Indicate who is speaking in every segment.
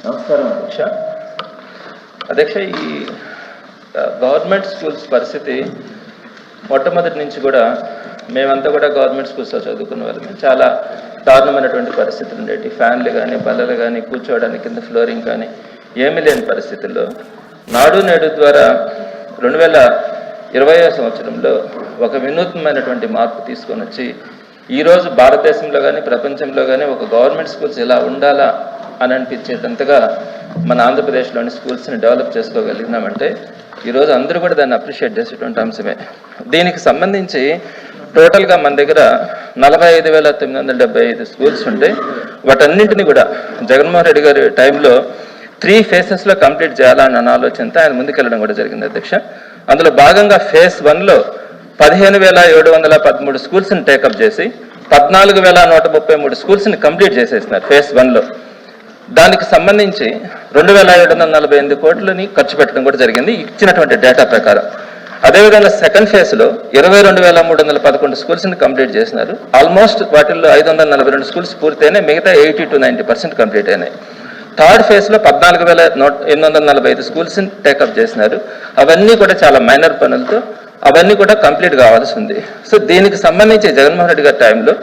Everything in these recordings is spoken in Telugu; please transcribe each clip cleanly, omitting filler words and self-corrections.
Speaker 1: నమస్కారం అధ్యక్ష. ఈ గవర్నమెంట్ స్కూల్స్ పరిస్థితి మొట్టమొదటి నుంచి కూడా మేమంతా కూడా గవర్నమెంట్ స్కూల్స్లో చదువుకున్న వాళ్ళమే. చాలా దారుణమైనటువంటి పరిస్థితులు ఉండేవి. ఫ్యాన్లు కానీ బల్లలు కానీ కూర్చోవడానికి కింద ఫ్లోరింగ్ కానీ ఏమీ లేని పరిస్థితుల్లో నాడు నేడు ద్వారా 2020వ సంవత్సరంలో ఒక వినూత్నమైనటువంటి మార్పు తీసుకొని వచ్చి ఈరోజు భారతదేశంలో కానీ ప్రపంచంలో కానీ ఒక గవర్నమెంట్ స్కూల్స్ ఎలా ఉండాలా అని అనిపించేటంతగా మన ఆంధ్రప్రదేశ్లోని స్కూల్స్ని డెవలప్ చేసుకోగలిగినామంటే ఈరోజు అందరూ కూడా దాన్ని అప్రిషియేట్ చేసేటువంటి అంశమే. దీనికి సంబంధించి టోటల్గా మన దగ్గర 45,975 స్కూల్స్ ఉంటే వాటన్నింటినీ కూడా జగన్మోహన్ రెడ్డి గారి టైంలో 3 phases కంప్లీట్ చేయాలన్న ఆలోచనతో ఆయన ముందుకెళ్ళడం కూడా జరిగింది అధ్యక్ష. అందులో భాగంగా phase 1లో 15,713 స్కూల్స్ని టేకప్ చేసి 14,133 స్కూల్స్ని కంప్లీట్ చేసేసినారు phase 1లో. దానికి సంబంధించి 2,748 కోట్లని ఖర్చు పెట్టడం కూడా జరిగింది ఇచ్చినటువంటి డేటా ప్రకారం. అదేవిధంగా సెకండ్ ఫేజ్లో 22,311 స్కూల్స్ని కంప్లీట్ చేసినారు. ఆల్మోస్ట్ వాటిల్లో 542 స్కూల్స్ పూర్తయినాయి, మిగతా 80 to 90% కంప్లీట్ అయినాయి. థర్డ్ ఫేజ్లో 14,845 స్కూల్స్ని టేకప్ చేసినారు. అవన్నీ కూడా చాలా మైనర్ పనులతో అవన్నీ కూడా కంప్లీట్ కావాల్సి ఉంది. సో దీనికి సంబంధించి జగన్మోహన్ రెడ్డి గారి టైంలో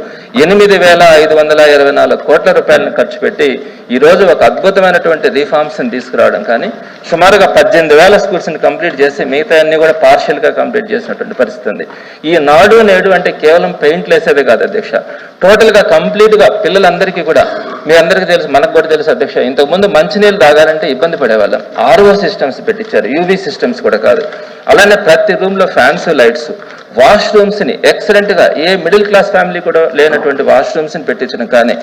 Speaker 1: 8,524 కోట్ల రూపాయలను ఖర్చు పెట్టి ఈరోజు ఒక అద్భుతమైనటువంటి రిఫార్మ్స్ని తీసుకురావడం కానీ సుమారుగా 18,000 స్కూల్స్ని కంప్లీట్ చేసి మిగతా అన్ని కూడా పార్షియల్గా కంప్లీట్ చేసినటువంటి పరిస్థితి ఉంది. ఈ నాడు నేడు అంటే కేవలం పెయింట్లు వేసేదే కాదు అధ్యక్ష, టోటల్గా కంప్లీట్గా పిల్లలందరికీ కూడా మీ అందరికీ తెలుసు, మనకు కూడా తెలుసు అధ్యక్ష, ఇంతకుముందు మంచినీళ్ళు తాగాలంటే ఇబ్బంది పడేవాళ్ళం. RO సిస్టమ్స్ పెట్టించారు, UV సిస్టమ్స్ కూడా కాదు. అలానే ప్రతి రూమ్లో ఫ్యాన్స్, లైట్స్, వాష్రూమ్స్ని ఎక్సలెంట్గా ఏ మిడిల్ క్లాస్ ఫ్యామిలీ కూడా లేనటువంటి వాష్రూమ్స్ని పెట్టించడం కానీ,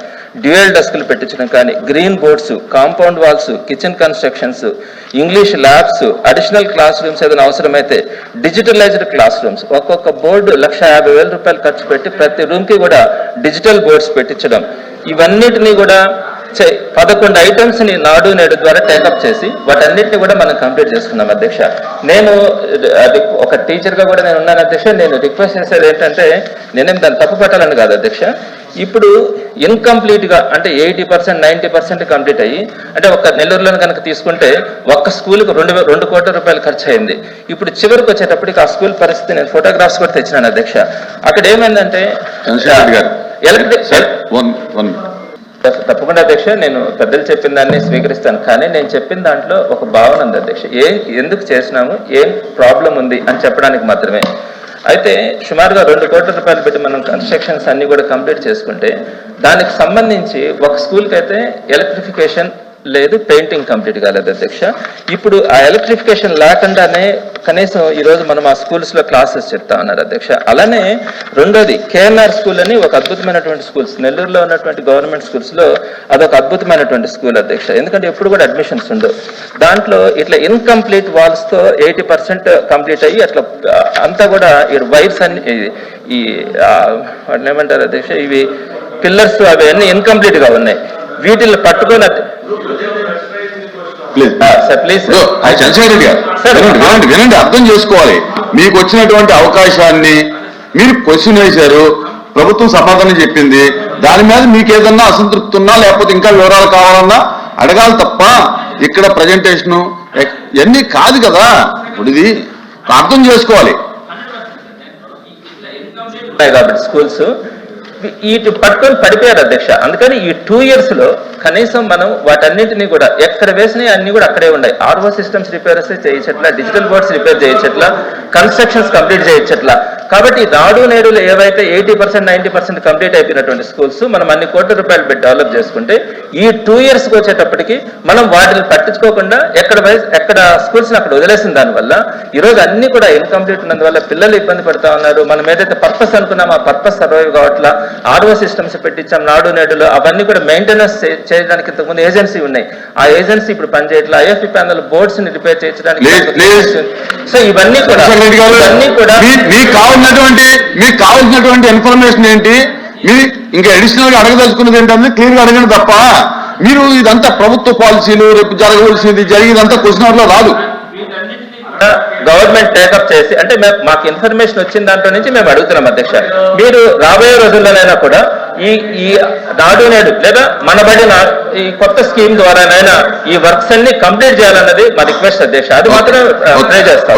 Speaker 1: డ్యూయల్ డెస్క్లు పెట్టించడం కానీ, green boards, compound walls, kitchen constructions, English labs, additional class rooms ఏదైనా అవసరమైతే డిజిటలైజ్డ్ క్లాస్ రూమ్స్, ఒక్కొక్క బోర్డు 1,50,000 రూపాయలు ఖర్చు పెట్టి ప్రతి రూమ్కి కూడా డిజిటల్ బోర్డ్స్ పెట్టించడం, ఇవన్నిటినీ కూడా 11 ఐటమ్స్ని నాడు నేడు ద్వారా టేకప్ చేసి వాటన్నిటిని కూడా మనం కంప్లీట్ చేసుకున్నాం అధ్యక్ష. నేను అది ఒక టీచర్గా కూడా నేను ఉన్నాను అధ్యక్ష. నేను రిక్వెస్ట్ చేసేది ఏంటంటే, నేనేం దాన్ని తప్పు పట్టాలని కాదు అధ్యక్ష, ఇప్పుడు ఇన్కంప్లీట్గా అంటే 80%, 90% కంప్లీట్ అయ్యి, అంటే ఒక నెల్లూరులో కనుక తీసుకుంటే ఒక్క స్కూల్కి 2 కోట్ల రూపాయలు ఖర్చు అయింది. ఇప్పుడు చివరికి వచ్చేటప్పటికి ఆ స్కూల్ పరిస్థితి నేను ఫోటోగ్రాఫ్స్ కూడా తెచ్చినాను అధ్యక్ష. అక్కడ ఏమైందంటే తప్పకుండా అధ్యక్ష, నేను పెద్దలు చెప్పిన దాన్ని స్వీకరిస్తాను, కానీ నేను చెప్పిన దాంట్లో ఒక భావన ఉంది అధ్యక్ష. ఎందుకు చేసినాము, ఏం ప్రాబ్లం ఉంది అని చెప్పడానికి మాత్రమే. అయితే సుమారుగా 2 కోట్ల రూపాయలు పెట్టి మనం కన్స్ట్రక్షన్స్ అన్ని కూడా కంప్లీట్ చేసుకుంటే దానికి సంబంధించి ఒక స్కూల్కి అయితే ఎలక్ట్రిఫికేషన్ లేదు, పెయింటింగ్ కంప్లీట్ కాలేదు అధ్యక్ష. ఇప్పుడు ఆ ఎలక్ట్రిఫికేషన్ లేకుండానే కనీసం ఈరోజు మనం ఆ స్కూల్స్లో క్లాసెస్ చెప్తా ఉన్నారు అధ్యక్ష. అలానే రెండోది KNR స్కూల్ అని ఒక అద్భుతమైనటువంటి స్కూల్స్, నెల్లూరులో ఉన్నటువంటి గవర్నమెంట్ స్కూల్స్లో అదొక అద్భుతమైనటువంటి స్కూల్ అధ్యక్ష. ఎందుకంటే ఎప్పుడు కూడా అడ్మిషన్స్ ఉండవు. దాంట్లో ఇట్లా ఇన్కంప్లీట్ వాల్స్తో 80% కంప్లీట్ అయ్యి అట్లా అంతా కూడా ఈ వైర్స్ అన్ని ఈ వాటిని ఏమంటారు అధ్యక్ష, ఇవి పిల్లర్స్ అవి అన్నీ ఇన్కంప్లీట్గా ఉన్నాయి. వీటిని పట్టుకొని
Speaker 2: వినండి, అర్థం చేసుకోవాలి. మీకు వచ్చినటువంటి అవకాశాన్ని మీరు క్వశ్చన్ వేశారు, ప్రభుత్వం సమాధానం చెప్పింది, దాని మీద మీకు ఏదన్నా అసంతృప్తి ఉన్నా లేకపోతే ఇంకా వివరాలు కావాలన్నా అడగాలి తప్ప ఇక్కడ ప్రజెంటేషను ఇవన్నీ కాదు కదా. ఇప్పుడు ఇది అర్థం చేసుకోవాలి.
Speaker 1: కాబట్టి స్కూల్స్ వీటి పట్టుకొని పడిపోయారు అధ్యక్ష. అందుకని ఈ 2 yearsలో కనీసం మనం వాటన్నింటినీ కూడా ఎక్కడ వేసినాయి అన్ని కూడా అక్కడే ఉన్నాయి. RO సిస్టమ్స్ రిపేర్స్ చేయచ్చట్లా, డిజిటల్ బోర్డ్స్ రిపేర్ చేయచ్చట్లా, కన్స్ట్రక్షన్స్ కంప్లీట్ చేయచ్చట్లా. కాబట్టి నాడు నేడులో ఏవైతే 80%, 90% కంప్లీట్ అయిపోయినటువంటి స్కూల్స్ మనం అన్ని కోట్ల రూపాయలు పెట్టి డెవలప్ చేసుకుంటే ఈ 2 yearsకి వచ్చేటప్పటికి మనం వాటిని పట్టించుకోకుండా ఎక్కడ స్కూల్స్ని అక్కడ వదిలేసిన దానివల్ల ఈరోజు అన్ని కూడా ఇన్కంప్లీట్ ఉన్నందువల్ల పిల్లలు ఇబ్బంది పడుతూ ఉన్నారు. మనం ఏదైతే పర్పస్ అనుకున్నామో ఆ పర్పస్ సర్వైవ్ కావట్లా. RO సిస్టమ్స్ పెట్టించాం నాడు నేడులో, అవన్నీ కూడా మెయింటెనెన్స్ చేయడానికి ఇంతకుముందు ఏజెన్సీ ఉన్నాయి, ఆ ఏజెన్సీ ఇప్పుడు పనిచేయట్లా. IFP ప్యానల్ బోర్డ్స్ ని రిపేర్ చేయించడానికి. సో ఇవన్నీ కూడా
Speaker 2: మీకు కావాల్సినటువంటి ఇన్ఫర్మేషన్ ఏంటి, మీరు ఇంకా అడిషనల్ గా అడగదలుచుకున్నది ఏంటంటే క్లియర్ గా అడగండి తప్ప మీరు ఇదంతా ప్రభుత్వ పాలసీలు రేపు జరగవలసింది జరిగేదంతా క్వశ్చన్ అవర్ లో రాదు.
Speaker 1: గవర్నమెంట్ టేకప్ చేసి అంటే మాకు ఇన్ఫర్మేషన్ వచ్చిన దాంట్లో నుంచి మేము అడుగుతున్నాం అధ్యక్ష. మీరు రాబోయే రోజుల్లోనైనా కూడా ఈ నాడు నేడు లేదా మనబడిన ఈ కొత్త స్కీమ్ ద్వారానైనా ఈ వర్క్స్ అన్ని కంప్లీట్ చేయాలన్నది మా రిక్వెస్ట్ అధ్యక్ష. అది మాత్రం ట్రై చేస్తాం.